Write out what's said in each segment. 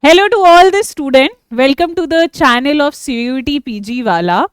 Hello to all the student. Welcome to the channel of CUET PG वाला.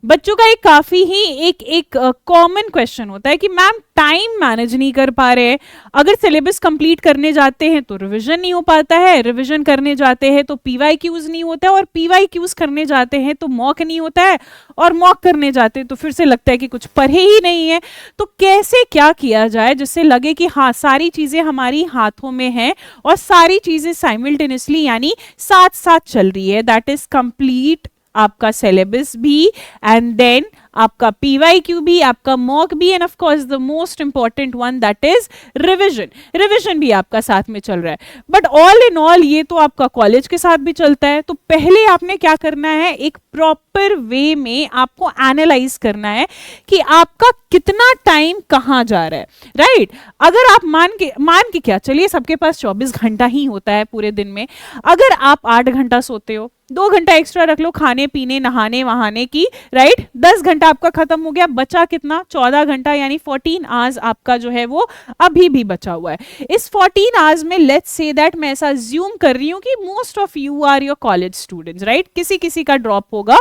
बच्चों का एक काफी ही एक कॉमन क्वेश्चन होता है कि मैम टाइम मैनेज नहीं कर पा रहे हैं. अगर सिलेबस कंप्लीट करने जाते हैं तो रिवीजन नहीं हो पाता है, रिवीजन करने जाते हैं तो पीवाईक्यूज नहीं होता है, और पीवाईक्यूज करने जाते हैं तो मॉक नहीं होता है, और मॉक करने जाते हैं तो फिर से लगता है कि कुछ पढ़े ही नहीं है. तो कैसे क्या किया जाए जिससे लगे कि हाँ सारी चीजें हमारी हाथों में हैं और सारी चीजें साइमल्टेनियसली यानी साथ साथ चल रही है. दैट इज कंप्लीट आपका सिलेबस भी एंड देन आपका पीवाईक्यू भी, आपका मॉक भी, end of course the most important one that is revision भी आपका साथ में चल रहा है. बट ऑल इन ऑल ये तो आपका कॉलेज के साथ भी चलता है. तो पहले आपने क्या करना है, एक प्रॉपर वे में आपको एनालाइज करना है कि आपका कितना टाइम कहाँ जा रहा है. राइट अगर आप मान के क्या चलिए सबके पास 24 घंटा ही होता है पूरे दिन में. अगर आप 8 घंटा सोते हो, 2 घंटा एक्स्ट्रा रख लो खाने पीने नहाने वहाने की, राइट 10 घंटा आपका खत्म हो गया. बचा कितना, 14 घंटा यानी 14 आवर्स आपका जो है वो अभी भी बचा हुआ है. इस 14 आवर्स में लेट्स से दैट मैं ऐसा अज्यूम कर रही हूँ कि most of you are your college students. Right किसी किसी का ड्रॉप होगा,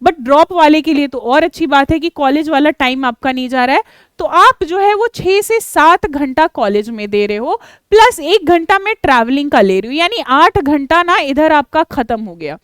बट ड्रॉप वाले के लिए तो और अच्छी बात है कि कॉलेज वाला टाइम आपका नहीं जा रहा है. तो आप जो है वो 6 से 7 घंटा कॉलेज में दे रहे हो, प्लस 1 घंटा में ट्रैवलिंग का ले रही हूँ, यानी 8 घंटा ना इधर आपका खत्म हो गया.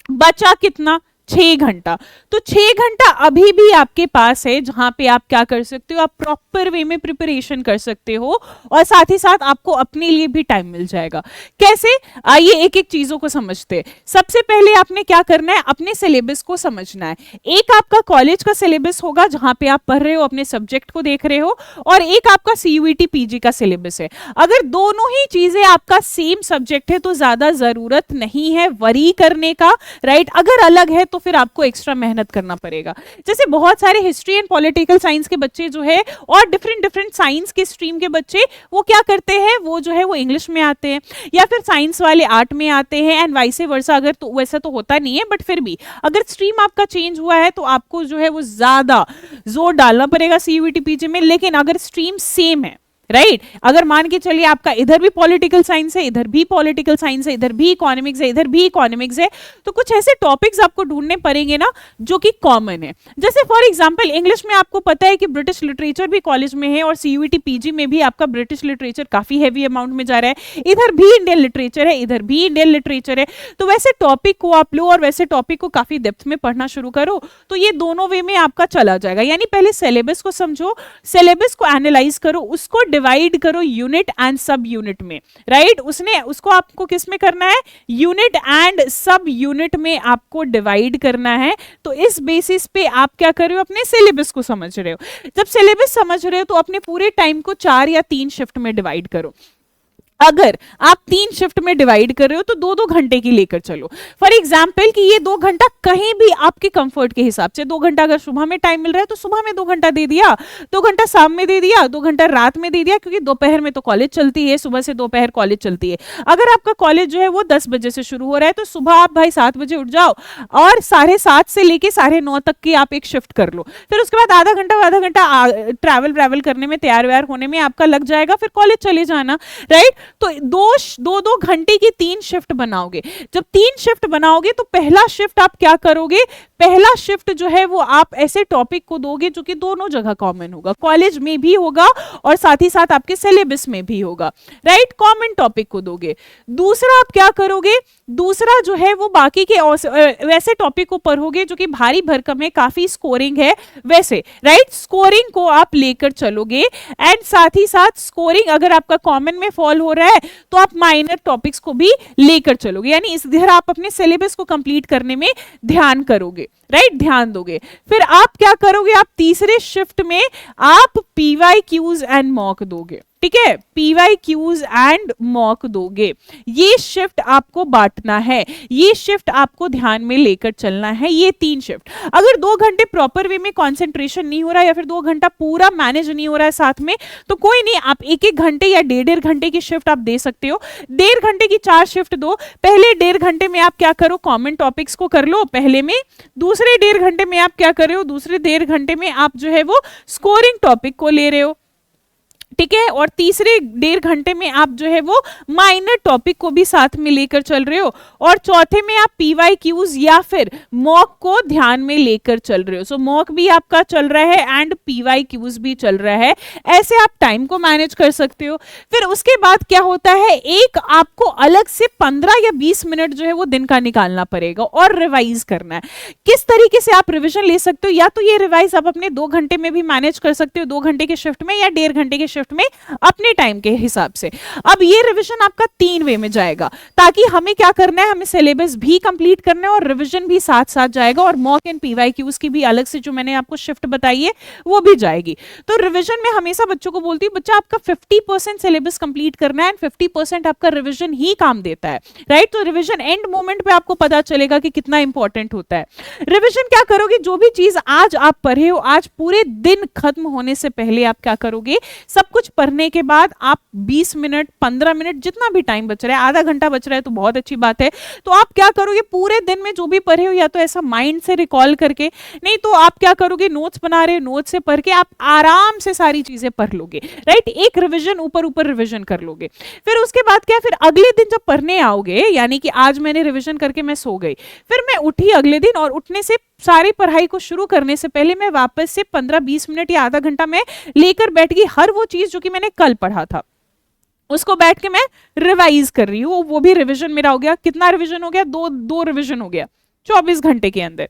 बचा कितना, 6 घंटा. तो 6 घंटा अभी भी आपके पास है जहां पे आप क्या कर सकते हो, आप प्रॉपर वे में प्रिपरेशन कर सकते हो और साथ ही साथ आपको अपने लिए भी टाइम मिल जाएगा. कैसे, आइए एक एक चीजों को समझते हैं. सबसे पहले आपने क्या करना है, अपने सिलेबस को समझना है. एक आपका कॉलेज का सिलेबस होगा जहां पे आप पढ़ रहे हो, अपने सब्जेक्ट को देख रहे हो, और एक आपका सीयूईटी पीजी का सिलेबस है. अगर दोनों ही चीजें आपका सेम सब्जेक्ट है तो ज्यादा जरूरत नहीं है वरी करने का. राइट अगर अलग है तो फिर आपको एक्स्ट्रा मेहनत करना पड़ेगा. जैसे बहुत सारे हिस्ट्री एंड पॉलिटिकल साइंस के बच्चे जो है और डिफरेंट साइंस के स्ट्रीम के बच्चे वो क्या करते हैं, वो जो है वो इंग्लिश में आते हैं, या फिर साइंस वाले आर्ट में आते हैं, एंड वाइसे वर्सा. अगर तो वैसा तो होता नहीं है, बट फिर भी अगर स्ट्रीम आपका चेंज हुआ है तो आपको जो है वो ज्यादा जोर डालना पड़ेगा सीयूईटी पीजी में. लेकिन अगर स्ट्रीम सेम है, राइट अगर मान के चलिए आपका इधर भी पॉलिटिकल साइंस है, इधर भी पॉलिटिकल साइंस है, इधर भी इकोनॉमिक्स है, इधर भी इकोनॉमिक्स है, तो कुछ ऐसे टॉपिक्स आपको ढूंढने पड़ेंगे ना जो कि कॉमन है. जैसे फॉर एग्जांपल इंग्लिश में आपको पता है कि ब्रिटिश लिटरेचर भी कॉलेज में है, और सीयूईटी पीजी में भी आपका ब्रिटिश लिटरेचर काफी हैवी अमाउंट में जा रहा है. इधर भी इंडियन लिटरेचर है, इधर भी इंडियन लिटरेचर है. तो वैसे टॉपिक को आप लो और वैसे टॉपिक को काफी डेप्थ में पढ़ना शुरू करो, तो ये दोनों वे में आपका चला जाएगा. यानी पहले सिलेबस को समझो, सिलेबस को एनालाइज करो, उसको डिवाइड करो यूनिट एंड सब यूनिट में. राइट उसको आपको किस में करना है, यूनिट एंड सब यूनिट में आपको डिवाइड करना है. तो इस बेसिस पे आप क्या कर रहे हो, अपने सिलेबस को समझ रहे हो. जब सिलेबस समझ रहे हो तो अपने पूरे टाइम को 4 या 3 शिफ्ट में डिवाइड करो. अगर आप 3 शिफ्ट में डिवाइड कर रहे हो तो 2-2 घंटे की लेकर चलो. फॉर एग्जाम्पल कि ये 2 घंटा कहीं भी आपके कंफर्ट के हिसाब से, 2 घंटा अगर सुबह में टाइम मिल रहा है तो सुबह में 2 घंटा दे दिया, 2 घंटा शाम में दे दिया, 2 घंटा रात में दे दिया, क्योंकि दोपहर में तो कॉलेज चलती है, सुबह से दोपहर कॉलेज चलती है. अगर आपका कॉलेज जो है वो 10 बजे से शुरू हो रहा है तो सुबह आप भाई 7 बजे उठ जाओ और 7:30 से लेके 9:30 तक की आप एक शिफ्ट कर लो. फिर उसके बाद आधा घंटा ट्रैवल करने में, तैयार व्यार होने में आपका लग जाएगा, फिर कॉलेज चले जाना. राइट तो 2-2 घंटे की 3 शिफ्ट बनाओगे. जब 3 शिफ्ट बनाओगे तो पहला शिफ्ट आप क्या करोगे, पहला शिफ्ट जो है वो आप ऐसे टॉपिक को दोगे जो कि दोनों जगह कॉमन होगा, कॉलेज में भी होगा और साथ ही साथ आपके सिलेबस में भी होगा. राइट कॉमन टॉपिक को दोगे. दूसरा आप क्या करोगे, दूसरा जो है वो बाकी के वैसे टॉपिक को पढ़ोगे जो कि भारी भरकम है, काफी स्कोरिंग है वैसे. राइट स्कोरिंग को आप लेकर चलोगे, एंड साथ ही साथ स्कोरिंग अगर आपका कॉमन में फॉल हो रहा है तो आप माइनर टॉपिक्स को भी लेकर चलोगे. यानी इस तरह आप अपने सिलेबस को कंप्लीट करने में ध्यान करोगे. राइट ध्यान दोगे. फिर आप क्या करोगे, आप तीसरे शिफ्ट में आप पीवाईक्यूज एंड मॉक दोगे. ठीक है पीवाईक्यूज एंड मॉक दोगे. ये शिफ्ट आपको बांटना है, ये शिफ्ट आपको ध्यान में लेकर चलना है. ये 3 शिफ्ट. अगर 2 घंटे प्रॉपर वे में कंसंट्रेशन नहीं हो रहा है या फिर 2 घंटा पूरा मैनेज नहीं हो रहा है साथ में, तो कोई नहीं, आप 1-1 घंटे या 1.5 घंटे की शिफ्ट आप दे सकते हो. 1.5 घंटे की 4 शिफ्ट दो. पहले 1.5 घंटे में आप क्या करो, कॉमन टॉपिक्स को कर लो पहले में. दूसरे 1.5 घंटे में आप क्या कर रहे हो, दूसरे 1.5 घंटे में आप जो है वो स्कोरिंग टॉपिक को ले रहे हो. ठीक है, और तीसरे 1.5 घंटे में आप जो है वो माइनर टॉपिक को भी साथ में लेकर चल रहे हो, और चौथे में आप PYQs या फिर मॉक को ध्यान में लेकर चल रहे हो। सो मॉक भी आपका चल रहा है एंड PYQs भी चल रहा है। ऐसे आप टाइम को मैनेज कर सकते हो। फिर उसके बाद क्या होता है, एक आपको अलग से 15 या 20 मिनट जो है वो दिन का निकालना पड़ेगा और रिवाइज करना है। किस तरीके से आप रिविजन ले सकते हो, या तो ये रिवाइज आप अपने 2 घंटे में भी मैनेज कर सकते हो, 2 घंटे के शिफ्ट में या 1.5 घंटे के शिफ्ट में अपने टाइम के हिसाब से। अब ये रिवीजन आपका 3 वे में जाएगा, ताकि हमें क्या करना है, हमें सिलेबस भी कंप्लीट करना है और रिवीजन भी साथ साथ जाएगा, और मॉक एंड PYQs की भी अलग से जो मैंने आपको शिफ्ट बताई है वो भी जाएगी। तो रिवीजन में हमेशा बच्चों को बोलती हूँ, बच्चा आपका 50% सिलेबस कंप्लीट करना है एंड 50% आपका रिवीजन ही काम देता है, राइट। तो रिवीजन एंड मोमेंट पे आपको पता चलेगा कि कितना इंपॉर्टेंट होता है। रिवीजन क्या करोगे, जो भी चीज आज आप पढ़े हो, आज पूरे दिन खत्म होने से पहले आप क्या करोगे, सब कुछ पढ़ने के बाद आप 20 मिनट 15 मिनट जितना भी टाइम बच रहा है, आधा घंटा बच रहा है तो बहुत अच्छी बात है, तो आप क्या करोगे, पूरे दिन में जो भी पढ़े हो या तो ऐसा माइंड से रिकॉल करके, नहीं तो आप क्या करोगे, नोट्स बना रहे हो, नोट्स से पढ़ के आप आराम से सारी चीजें पढ़ लोगे, राइट। एक रिवीजन ऊपर ऊपर रिवीजन कर लोगे। फिर उसके बाद क्या, फिर अगले दिन जब पढ़ने आओगे, यानी कि आज मैंने रिवीजन करके मैं सो गई, फिर मैं उठी अगले दिन, और उठने से सारी पढ़ाई को शुरू करने से पहले मैं वापस से 15-20 मिनट या आधा घंटा में लेकर बैठ गई, हर वो चीज जो कि मैंने कल पढ़ा था उसको बैठ के मैं रिवाइज कर रही हूँ। वो भी रिवीजन मेरा हो गया। कितना रिवीजन हो गया, दो रिवीजन हो गया 24 घंटे के अंदर।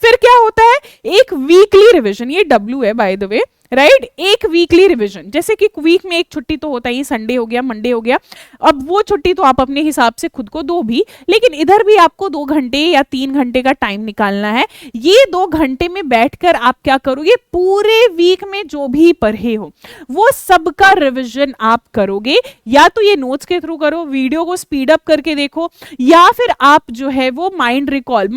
फिर क्या होता है, एक वीकली रिवीजन, ये W है बाय द वे, राइट। एक वीकली रिवीजन, जैसे कि वीक में एक छुट्टी तो होता ही, संडे हो गया, मंडे हो गया, अब वो छुट्टी तो आप अपने हिसाब से खुद को दो भी, लेकिन इधर भी आपको 2 घंटे या 3 घंटे का टाइम निकालना है। ये 2 घंटे में बैठकर आप क्या करोगे, पूरे वीक में जो भी पढ़े हो वो सबका रिवीजन आप करोगे। या तो ये नोट्स के थ्रू करो, वीडियो को स्पीड अप करके देखो, या फिर आप जो है वो माइंड रिकॉल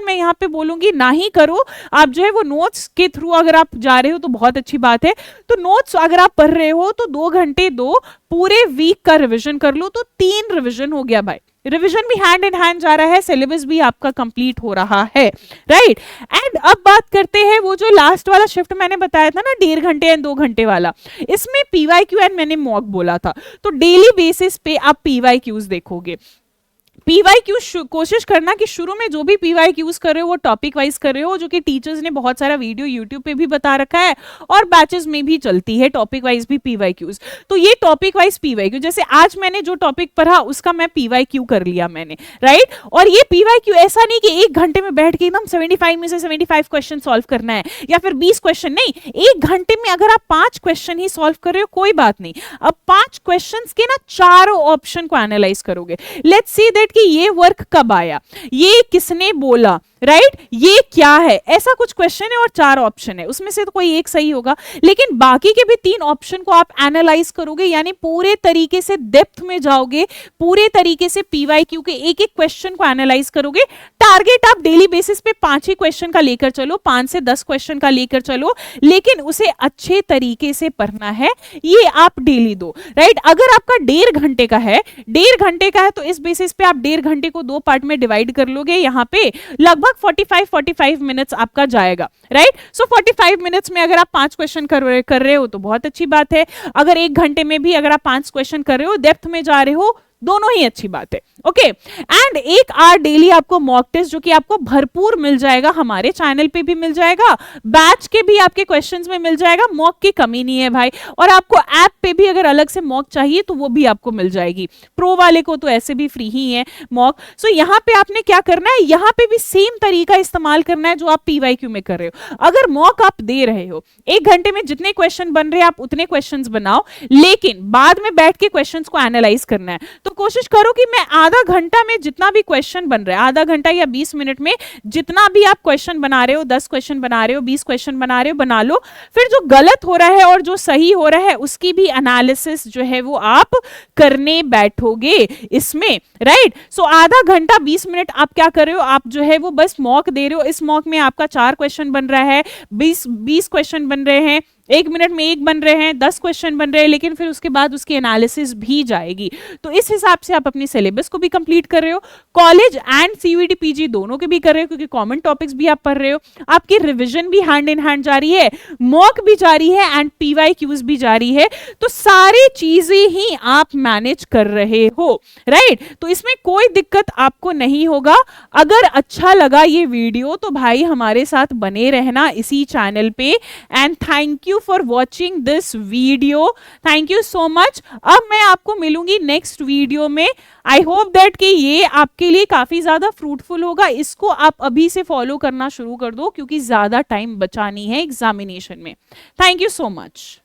मैं यहाँ पे बोलूंगी ना ही करो, आप जो है वो नोट्स के थ्रू अगर आप जा रहे हो तो बहुत अच्छी बात है। तो नोट्स अगर आप पढ़ रहे हो तो 2 घंटे दो, पूरे वीक का रिवीजन कर लो, तो 3 रिवीजन हो गया भाई। रिवीजन भी हैंड इन हैंड जा रहा है, सिलेबस भी आपका कंप्लीट हो रहा है, राइट। एंड अब बात करते हैं वो जो लास्ट वाला शिफ्ट मैंने बताया था ना, 1.5 घंटे एंड 2 घंटे वाला, इसमें PYQ एंड मैंने मॉक बोला था। तो डेली बेसिस पे आप PYQs देखोगे। PYQ कोशिश करना कि शुरू में जो भी PYQs कर रहे हो वो टॉपिक वाइज कर रहे हो, जो कि टीचर्स ने बहुत सारा वीडियो यूट्यूब पे भी बता रखा है और बैचेस में भी चलती है टॉपिक वाइज भी PYQs। तो ये टॉपिक वाइज PYQ, जैसे आज मैंने जो टॉपिक पढ़ा उसका मैं PYQ कर लिया मैंने, राइट। और ये PYQ ऐसा नहीं कि 1 घंटे में बैठ के एकदम 75 में से 75 क्वेश्चन सॉल्व करना है या फिर 20 क्वेश्चन, नहीं। 1 घंटे में अगर आप 5 क्वेश्चन ही सॉल्व कर रहे हो कोई बात नहीं, अब 5 क्वेश्चन के ना चारों ऑप्शन को एनालाइज करोगे। लेट्स सी दैट कि ये वर्क कब आया, ये किसने बोला, राइट, ये क्या है, ऐसा कुछ क्वेश्चन है और 4 ऑप्शन है, उसमें से तो कोई एक सही होगा, लेकिन बाकी के भी 3 ऑप्शन को आप एनालाइज करोगे, यानी पूरे तरीके से डेप्थ में जाओगे, पूरे तरीके से PYQ के एक एक क्वेश्चन को एनालाइज करोगे। टारगेट आप डेली बेसिस पे 5 ही क्वेश्चन का लेकर चलो, 5 से 10 क्वेश्चन का लेकर चलो, लेकिन उसे अच्छे तरीके से पढ़ना है, ये आप डेली दो, राइट। अगर आपका 1.5 घंटे का है, 1.5 घंटे का है तो इस बेसिस पे आप 1.5 घंटे को 2 पार्ट में डिवाइड कर लोगे, यहाँ पे लगभग 45 मिनट्स आपका जाएगा, राइट। सो 45 मिनट्स में अगर आप 5 क्वेश्चन कर रहे हो तो बहुत अच्छी बात है। अगर 1 घंटे में भी अगर आप 5 क्वेश्चन कर रहे हो, डेप्थ में जा रहे हो, दोनों ही अच्छी बात है, ओके। एंड 1 आवर डेली आपको मॉक टेस्ट जो कि आपको भरपूर मिल जाएगा, हमारे चैनल पे भी मिल जाएगा, बैच के भी आपके क्वेश्चंस में मिल जाएगा, मॉक की कमी नहीं है भाई। और आपको ऐप पे भी अगर अलग से मॉक चाहिए तो वो भी आपको मिल जाएगी, प्रो वाले को तो ऐसे भी फ्री ही है मॉक। सो यहाँ पे आपने क्या करना है, यहाँ पे भी सेम तरीका इस्तेमाल करना है जो आप PYQ में कर रहे हो। अगर मॉक आप दे रहे हो, 1 घंटे में जितने क्वेश्चन बन रहे हैं आप उतने क्वेश्चन बनाओ, लेकिन बाद में बैठ के क्वेश्चन को एनालाइज करना है। तो कोशिश करो कि मैं आधा घंटा में जितना भी क्वेश्चन बन रहा है, आधा घंटा या 20 मिनट में जितना भी आप क्वेश्चन बना रहे हो, 10 क्वेश्चन बना रहे हो, 20 क्वेश्चन बना रहे हो, बना लो। फिर जो गलत हो रहा है और जो सही हो रहा है उसकी भी एनालिसिस जो है वो आप करने बैठोगे इसमें, राइट। सो आधा घंटा 20 मिनट आप क्या कर रहे हो, आप जो है वो बस मॉक दे रहे हो। इस मॉक में आपका 4 क्वेश्चन बन रहा है, 20 क्वेश्चन बन रहे हैं, 1 मिनट में 1 बन रहे हैं, 10 क्वेश्चन बन रहे हैं, लेकिन फिर उसके बाद उसकी एनालिसिस भी जाएगी। तो इस हिसाब से आप अपनी सिलेबस को भी कंप्लीट कर रहे हो, कॉलेज एंड सीयूईटी पीजी दोनों के भी कर रहे हो, क्योंकि कॉमन टॉपिक्स भी आप पढ़ रहे हो, आपकी रिविजन भी हैंड इन हैंड जारी है, मॉक भी जारी है एंड पीवाईक्यूज भी जारी है। तो सारी चीजें ही आप मैनेज कर रहे हो, राइट? तो इसमें कोई दिक्कत आपको नहीं होगा। अगर अच्छा लगा ये वीडियो तो भाई हमारे साथ बने रहना इसी चैनल पे। And thank you for watching this video, thank you so much. अब मैं आपको मिलूंगी नेक्स्ट वीडियो में। आई होप दैट कि ये आपके लिए काफी ज्यादा फ्रूटफुल होगा। इसको आप अभी से फॉलो करना शुरू कर दो, क्योंकि ज्यादा टाइम बचा नहीं है एग्जामिनेशन में। Thank you so much.